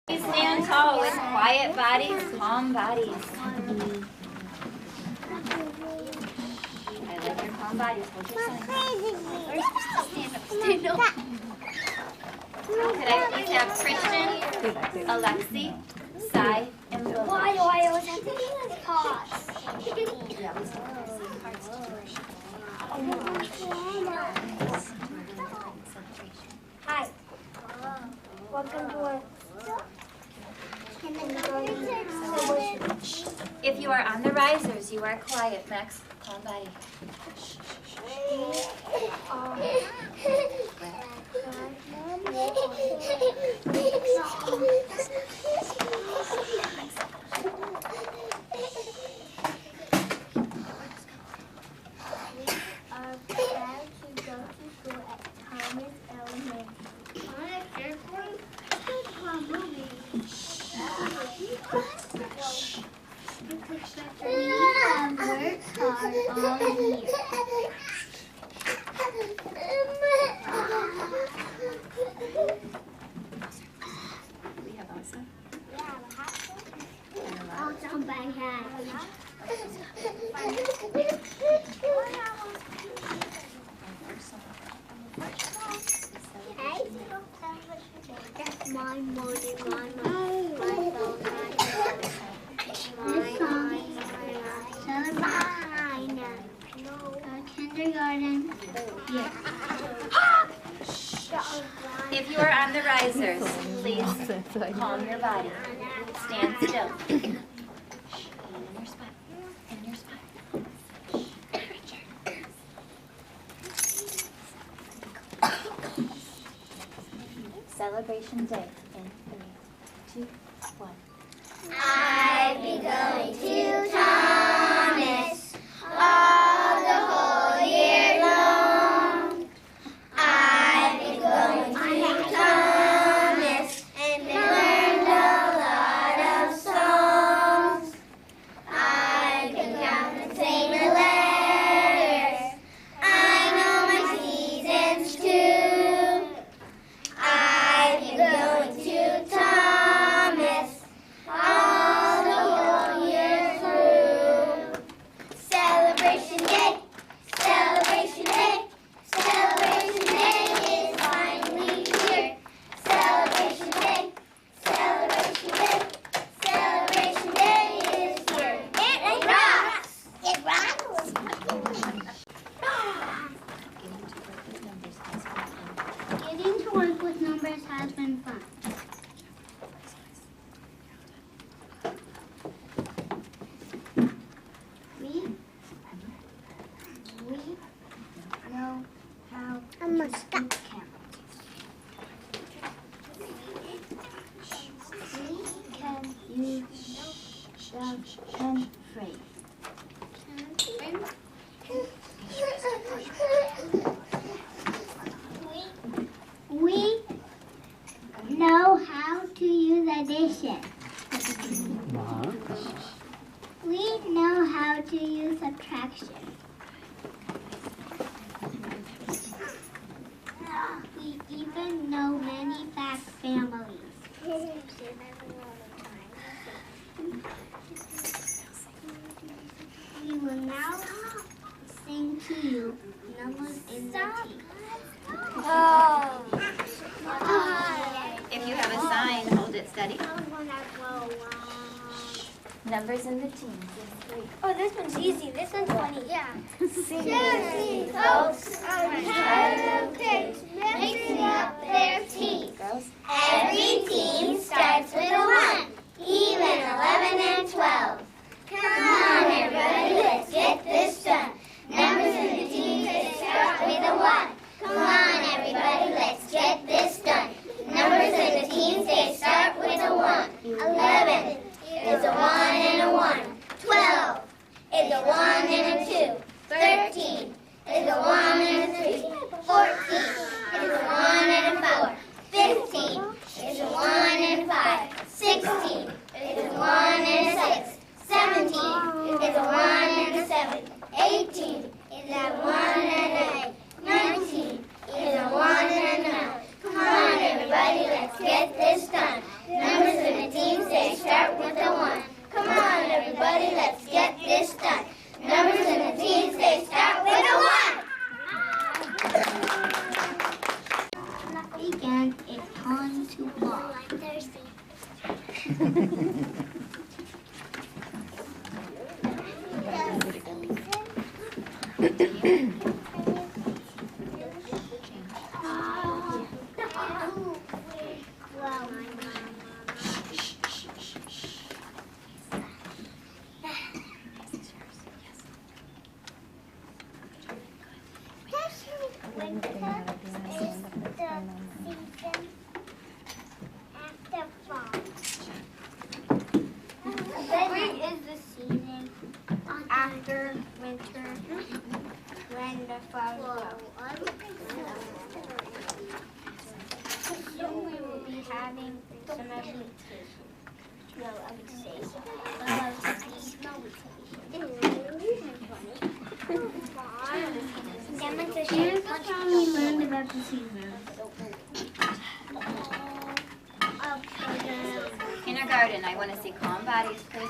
Stand tall with quiet bodies, calm bodies. I like your calm bodies. Hold your sign. We're supposed to stand up. Stand up. Could I please have Christian, Alexi, Sai, and Will? Why do I always have to do this cards? Yeah, we still have some cards to do. Hi. Welcome to our If you are on the risers, you are quiet. Max, calm body. We have Elsa. That's my morning, kindergarten. Yeah. If you are on the risers, please calm your body. Stand still. In your spot. In your spot. Celebration day in 3, 2, 1. I've been going to Thomas all the whole year long. I've been going to Thomas and learned a lot of songs. I can count and say the letters. I know my seasons too. I've been going to Thomas all the whole year through. Celebration day, celebration day, celebration day is finally here. Celebration day, celebration day, celebration day is here. It rocks! It rocks! Getting to work with numbers has been fun. We know how to count. We can use the pen phrase. We know how to use addition. We know how to use subtraction. We even know many fact families. We will now sing to you numbers in the teeth. If you have a sign, hold it steady. Numbers in the teens in 3. Oh, this one's easy. This one's funny. Yeah. Seriously, folks are tired of kids mixing up their teeth. Girls. Every teen starts with a 1, even 11 and 12. Come on, everybody, let's get this done. Numbers in the teens, they start with a 1. Come on, everybody, let's get this done. Numbers in the teens, they start with a 1. 11 is a 1 and a 1. 12 is a 1 and a 2. 13 is a 1 and a 3. 14 is a 1 and a 4. 15 is a 1 and Winter is the season after fall. Spring is the season after winter when the flowers grow. Soon we will be having summer vacation. No, I would say here's the song we learned about the season. Kindergarten, I want to see calm bodies, please.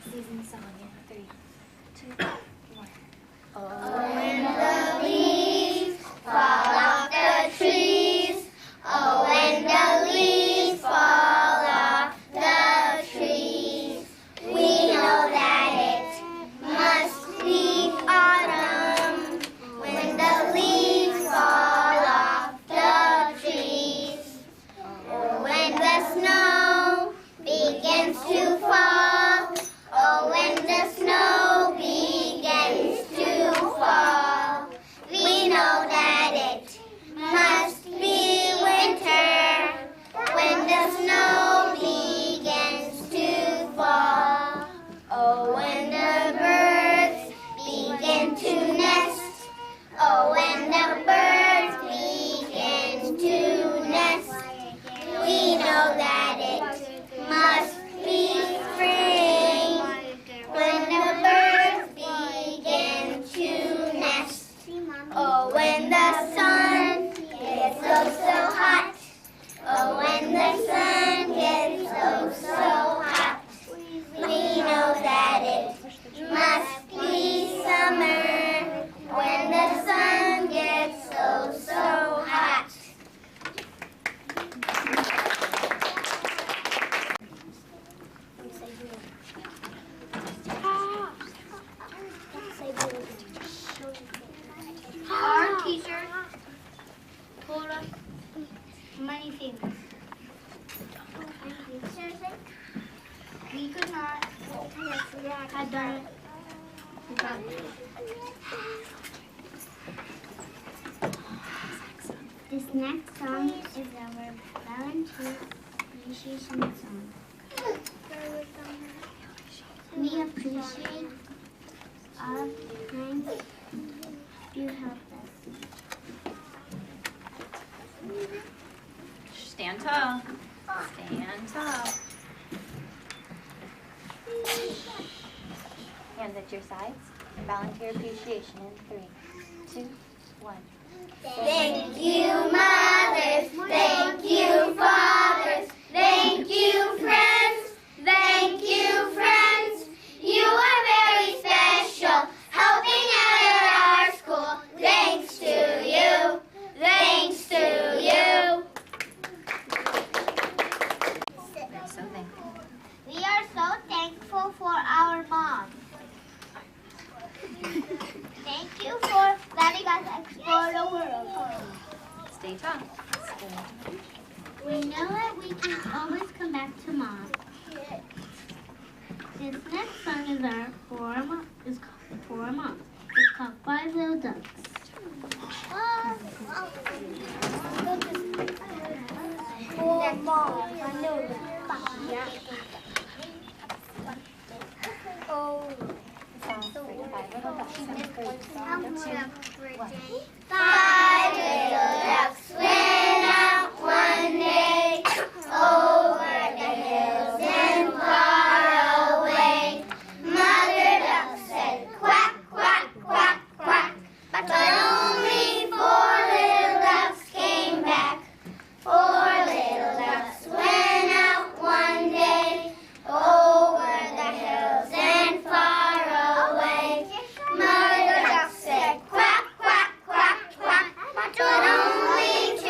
Season song in 3, 2, 1. When the leaves fall off the trees, oh, when the leaves fall off the trees, we know that it must be autumn. When the leaves fall off the trees, or when the snow begins to fall, oh, when the snow begins to fall, we know that it must be winter. When the snow begins to fall, oh, when the birds begin to nest, oh, when the birds begin to nest, we know that it must be spring. When the birds begin to nest, oh, when the sun gets so hot, oh, when the sun gets so hot, we know that it must be summer. When the sun gets so hot. Our teacher told us many things. We could not have done it without them. This next song is our volunteer appreciation song. We appreciate all the times you helped us. Stand tall. Stand tall. Hands at your sides. Volunteer appreciation in 3, 2, 1. Thank you, mothers. Thank you, fathers. Thank you, friends. Thank you, friends. You are very special, helping out at our school. Thanks to you. Thanks to you. We're so thankful. We are so thankful for our mom. Thank you for letting us explore the world. Stay tall. We know that we can always come back to mom. This next song is called for our mom. It's called Five Little Ducks. For mom, I know that. Oh. Five little ducks went out one day over the hills and far away. Mother duck said quack, quack, quack, quack, but only 4 little ducks came back. 4 little ducks went out one day over the hills and far away. Mother duck said quack, quack, quack, quack, but only 2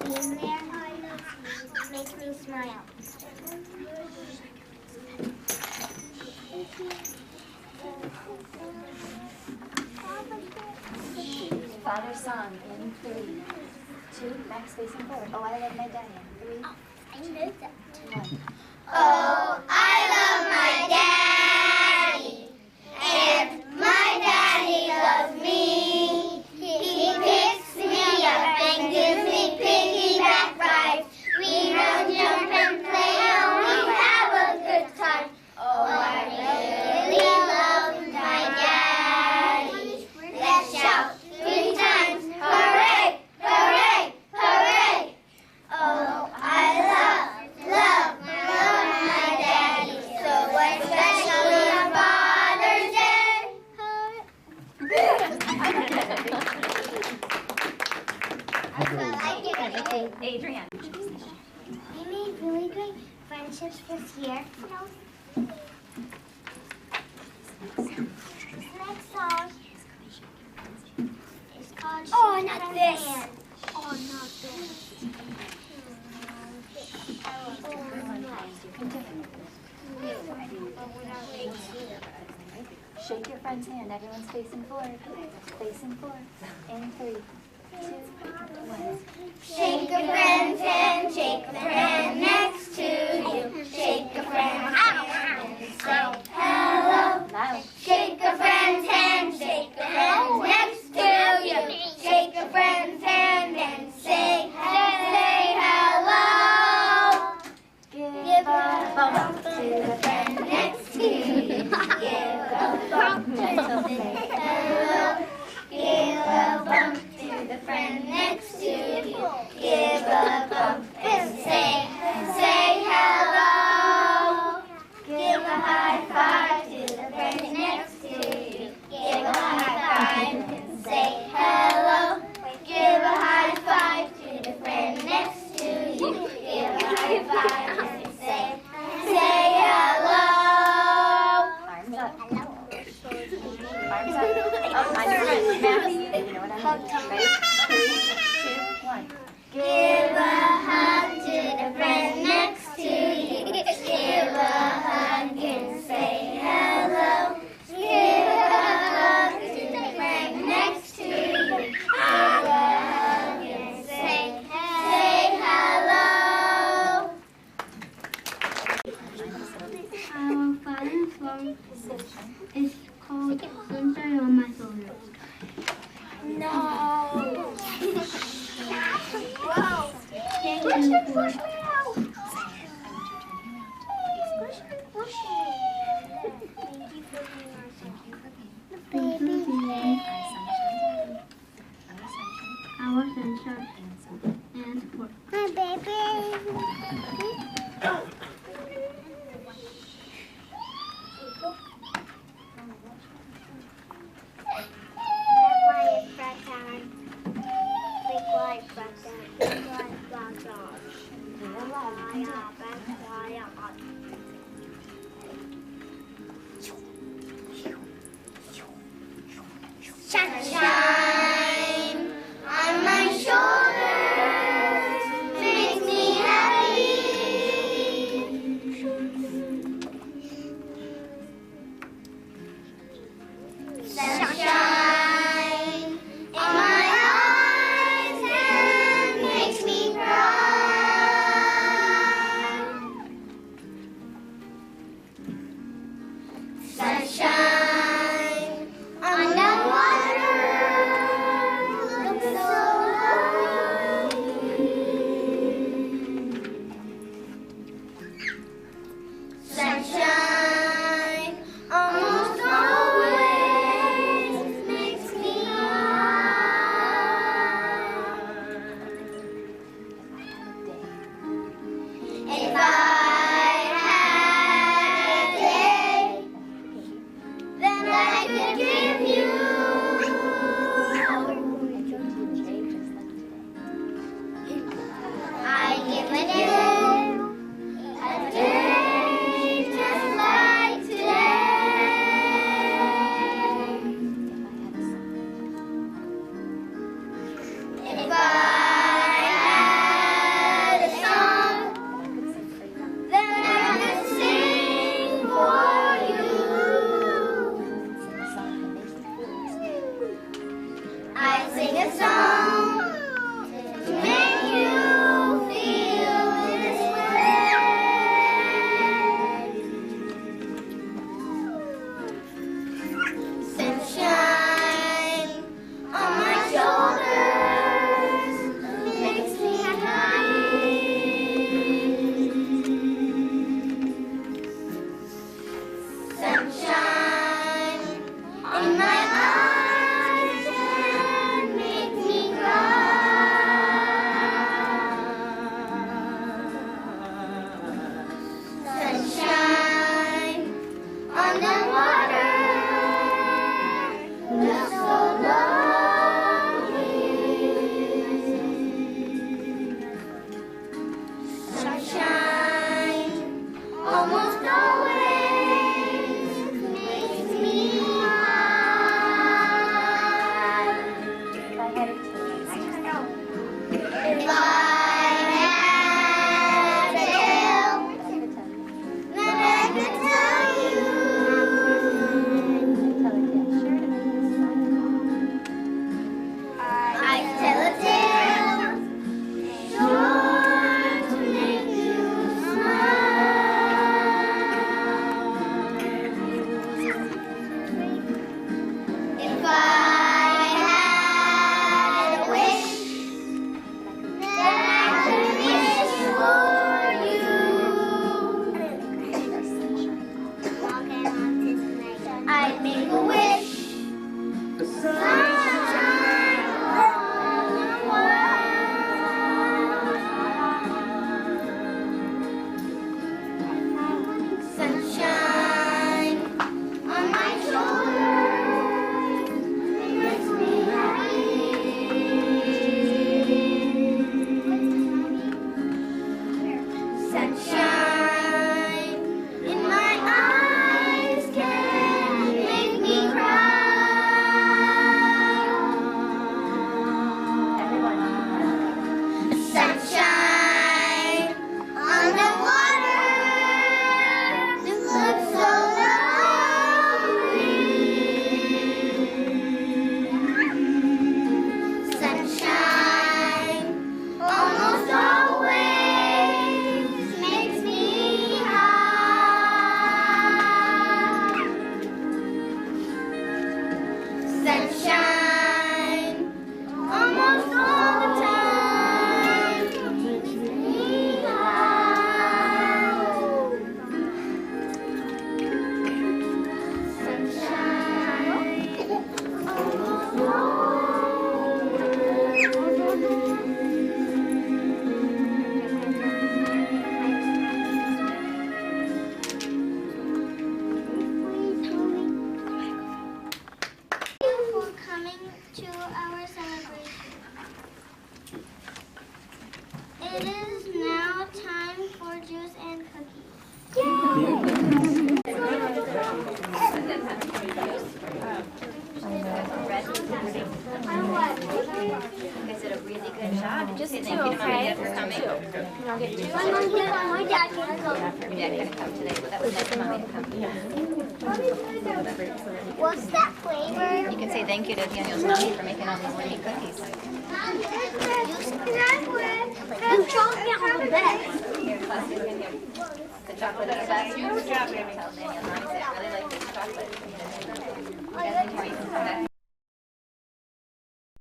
being there. Makes me smile. Father's song in 3, 2, Max facing forward. Oh, I love my daddy. 3, I know that. 1. Oh, I love my daddy, and my daddy loves me. He picks me up and gives me piggyback rides. We run, jump, and play, and we have a good time. Oh, I really love my daddy. Let's shout 3 times, hooray, hooray, hooray. Oh, I love my daddy. So especially on Father's Day. Adrienne. We made really great friendships this year. This next song is called Oh, not this. Oh, not this. Shake your friend's hand. Everyone's facing forward. Facing forward. In 3, 2, 1. Shake a friend's hand, shake the friend next to you. Shake a friend's hand and say hello. Loud. Shake a friend's hand, shake the friend next to you. Shake a friend's hand and say hello. Give a bump to the friend next to you. Give a bump and say hello. Give a bump to the friend next to you. Give a bump and say hello. Give a high five to the friend next to you. Give a high five and say hello. Give a high five to the friend next to you. Give a high five and say hello. Arms up. Arms up. Up on your right. Max. You know what I mean. Ready? 3, 2, 1. Give a hug to the friend next to you. Give a hug and say hello. Give a hug to the friend next to you. Give a hug and say hello. Our father's song is called Sunshine on My Shoulder. No. Thank you for being our sunshine and support. Hi, baby. Sunshine on my shoulders makes me happy. Sunshine in my eyes and makes me cry. Sunshine on the water Just two, okay? For coming. And I'll get two. My dad can go. Your dad couldn't come today, but that was nice for mommy to come. What's that flavor? You can say thank you to Daniel's mommy for making all these yummy cookies. You chopped me on the bed. Here, class, you can hear. The chocolate is the best. Tell Daniel's mommy say